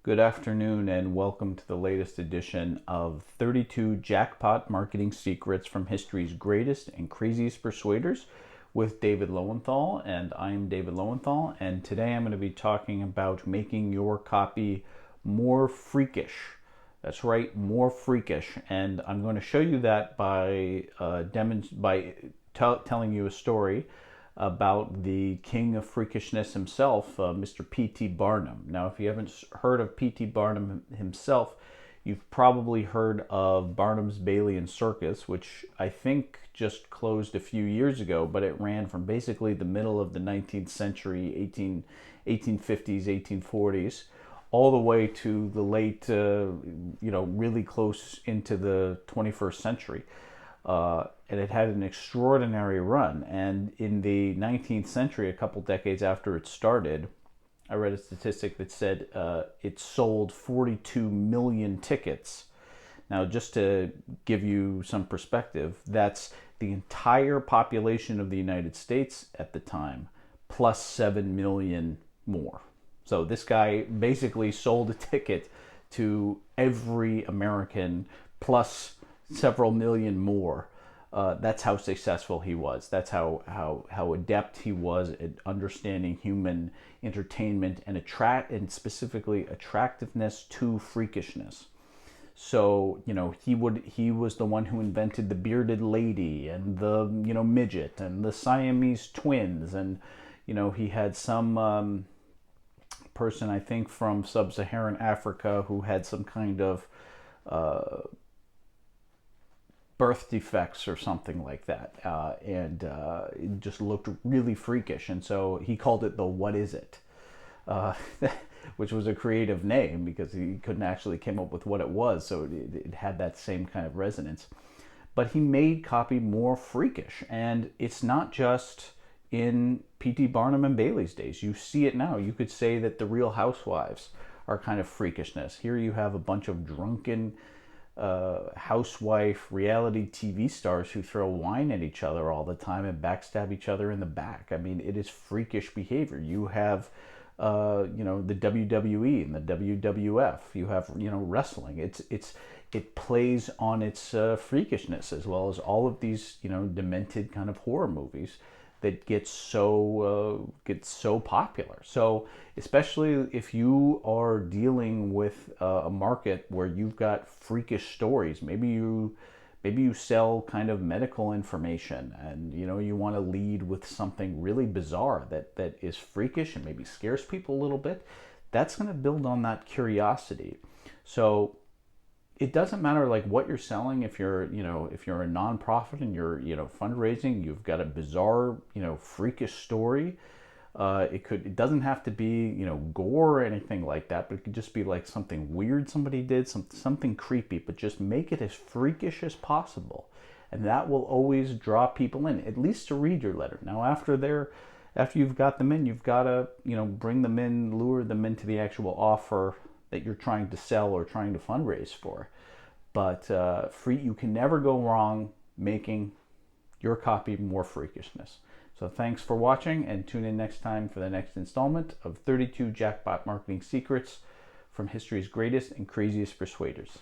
Good afternoon and welcome to the latest edition of 32 Jackpot Marketing Secrets from History's Greatest and Craziest Persuaders with David Lowenthal. And I'm David Lowenthal, and today I'm going to be talking about making your copy more freakish. That's right, more freakish. And I'm going to show you that by telling you a story about the king of freakishness himself, Mr. P.T. Barnum. Now, if you haven't heard of P.T. Barnum himself, you've probably heard of Barnum's Bailey and Circus, which I think just closed a few years ago, but it ran from basically the middle of the 19th century, 1850s, 1840s, all the way to the late, really close into the 21st century. And it had an extraordinary run. And in the 19th century, a couple decades after it started, I read a statistic that said it sold 42 million tickets. Now, just to give you some perspective, that's the entire population of the United States at the time, plus 7 million more. So this guy basically sold a ticket to every American, plus several million more. That's how successful he was. That's how adept he was at understanding human entertainment and specifically attractiveness to freakishness. So, he was the one who invented the bearded lady and the, midget and the Siamese twins. And, he had some person, I think, from sub-Saharan Africa who had some kind of birth defects or something like that, and it just looked really freakish, and so he called it the "What is it," which was a creative name because he couldn't actually come up with what it was, so it had that same kind of resonance. But he made copy more freakish, and it's not just in P.T. Barnum and Bailey's days. You see it now. You could say that the Real Housewives are kind of freakishness. Here you have a bunch of drunken housewife reality TV stars who throw wine at each other all the time and backstab each other in the back. I mean, it is freakish behavior. You have, the WWE and the WWF. You have, wrestling. It plays on its freakishness, as well as all of these, demented kind of horror movies that get so popular. So especially if you are dealing with a market where you've got freakish stories, maybe you sell kind of medical information, and you want to lead with something really bizarre that is freakish and maybe scares people a little bit. That's going to build on that curiosity. So it doesn't matter like what you're selling. If you're a nonprofit and you're fundraising, you've got a bizarre freakish story. It doesn't have to be gore or anything like that, but it could just be like something weird somebody did, something creepy, but just make it as freakish as possible, and that will always draw people in, at least to read your letter. Now after you've got them in, you've got to bring them in, lure them into the actual offer that you're trying to sell or trying to fundraise for. But you can never go wrong making your copy more freakishness. So thanks for watching, and tune in next time for the next installment of 32 Jackpot Marketing Secrets from History's Greatest and Craziest Persuaders.